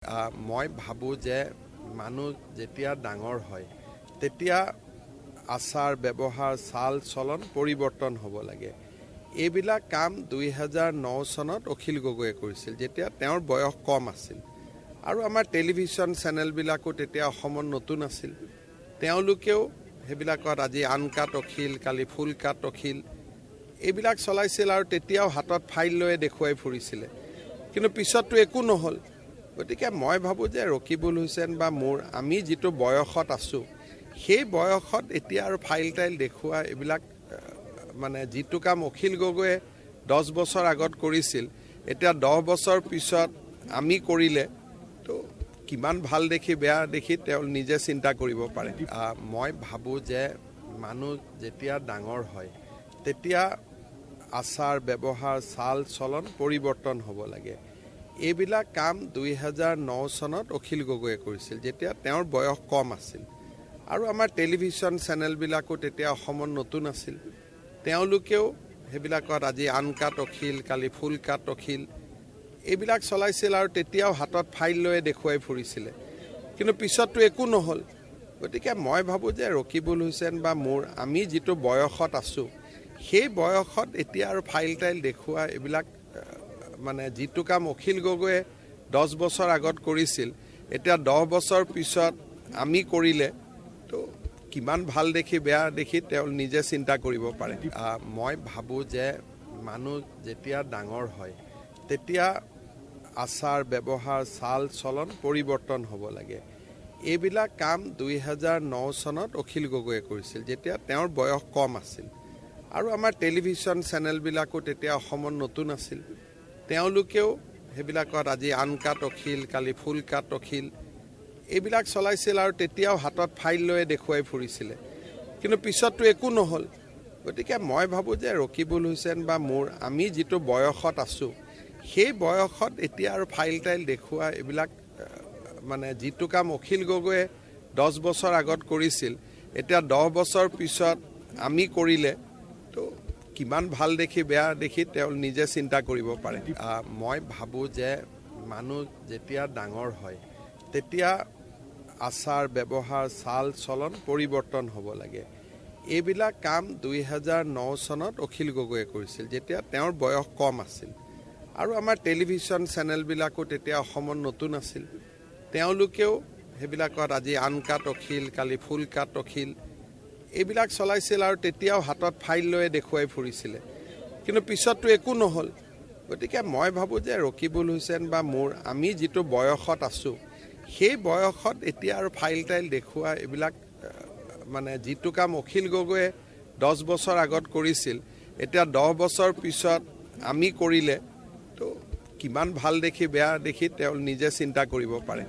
মই ভাবোঁ যে মানুহ যেতিয়া ডাঙৰ হয় তেতিয়া আচাৰ ব্যৱহাৰ চাল চলন পৰিৱৰ্তন হ'ব লাগে। এইবিলাক কাম 2009 চনত অখিল গগৈয়ে কৰিছিল, যেতিয়া তেওঁৰ বয়স কম আছিল। আৰু আমাৰ টেলিভিছন চেনেলবিলাকো তেতিয়া অসমত নতুন আছিল। তেওঁলোকেও সেইবিলাকত আজি আনকাট অখিল, কালি ফুল কাট অখিল এইবিলাক চলাইছিল আৰু তেতিয়াও হাতত ফাইল লৈ দেখুৱাই ফুৰিছিলে। কিন্তু পিছততো একো নহ'ল। গতিকে মই ভাবোঁ যে ৰকিবুল হুছেইন বা আমি যিটো বয়সত আছোঁ সেই বয়সত এতিয়া আৰু ফাইল টাইল দেখুওৱা এইবিলাক যিটো কাম অখিল গগৈয়ে 10 বছৰ আগত কৰিছিল, এতিয়া 10 বছৰ পিছত আমি কৰিলে তো কিমান ভাল দেখি বেয়া দেখি তেওঁ নিজে চিন্তা কৰিব পাৰে। মই ভাবোঁ যে মানুহ যেতিয়া ডাঙৰ হয় তেতিয়া আচাৰ ব্যৱহাৰ চাল চলন পৰিৱৰ্তন হ'ব লাগে। এইবিলাক কাম 2009 চনত অখিল গগৈয়ে কৰিছিল, যেতিয়া তেওঁৰ বয়স কম আছিল। আৰু আমাৰ টেলিভিছন চেনেলবিলাকো তেতিয়া অসমত নতুন আছিল। তেওঁলোকেও সেইবিলাকত আজি আনকাট অখিল, কালি ফুল কাট অখিল এইবিলাক চলাইছিল আৰু তেতিয়াও হাতত ফাইল লৈ দেখুৱাই ফুৰিছিলে। কিন্তু পিছততো একো নহ'ল। গতিকে মই ভাবোঁ যে ৰকিবুল হুছেইন বা আমি যিটো বয়সত আছোঁ সেই বয়সত এতিয়া আৰু ফাইল টাইল দেখুওৱা এইবিলাক যিটো কাম অখিল গগৈয়ে 10 বছৰ আগত কৰিছিল, এতিয়া 10 বছৰ পিছত আমি কৰিলে তো কিমান ভাল দেখি বেয়া দেখি তেওঁ নিজে চিন্তা কৰিব পাৰে। মই ভাবোঁ যে মানুহ যেতিয়া ডাঙৰ হয় তেতিয়া আচাৰ ব্যৱহাৰ চাল চলন পৰিৱৰ্তন হ'ব লাগে। এইবিলাক কাম 2009 চনত অখিল গগৈয়ে কৰিছিল, যেতিয়া তেওঁৰ বয়স কম আছিল। আৰু আমাৰ টেলিভিছন চেনেলবিলাকো তেতিয়া অসমত নতুন আছিল। তেওঁলোকেও সেইবিলাকত আজি আনকাট অখিল, কালি ফুল কাট অখিল এইবিলাক চলাইছিল আৰু তেতিয়াও হাতত ফাইল লৈ দেখুৱাই ফুৰিছিলে। কিন্তু পিছততো একো নহ'ল। গতিকে মই ভাবোঁ যে ৰকিবুল হুছেইন বা আমি যিটো বয়সত আছোঁ সেই বয়সত এতিয়া আৰু ফাইল টাইল দেখুওৱা এইবিলাক যিটো কাম অখিল গগৈয়ে 10 বছৰ আগত কৰিছিল, এতিয়া 10 বছৰ পিছত আমি কৰিলে তো কিমান ভাল দেখি বেয়া দেখি তেওঁ নিজে চিন্তা কৰিব পাৰে। মই ভাবোঁ যে মানুহ যেতিয়া ডাঙৰ হয় তেতিয়া আচাৰ ব্যৱহাৰ চাল চলন পৰিৱৰ্তন হ'ব লাগে। এইবিলাক কাম 2009 চনত অখিল গগৈয়ে কৰিছিল, যেতিয়া তেওঁৰ বয়স কম আছিল। আৰু আমাৰ টেলিভিছন চেনেলবিলাকো তেতিয়া অসমত নতুন আছিল। তেওঁলোকেও সেইবিলাকত আজি আনকাট অখিল, কালি ফুল কাট অখিল এইবিলাক চলাইছিল আৰু তেতিয়াও হাতত ফাইল লৈ দেখুৱাই ফুৰিছিলে। কিন্তু পিছততো একো নহ'ল। গতিকে মই ভাবোঁ যে ৰকিবুল হুছেইন বা আমি যিটো বয়সত আছোঁ সেই বয়সত এতিয়া আৰু ফাইল টাইল দেখুওৱা এইবিলাক যিটো কাম অখিল গগৈয়ে 10 বছৰ আগত কৰিছিল, এতিয়া 10 বছৰ পিছত আমি কৰিলে তো কিমান ভাল দেখি বেয়া দেখি তেওঁ নিজে চিন্তা কৰিব পাৰে।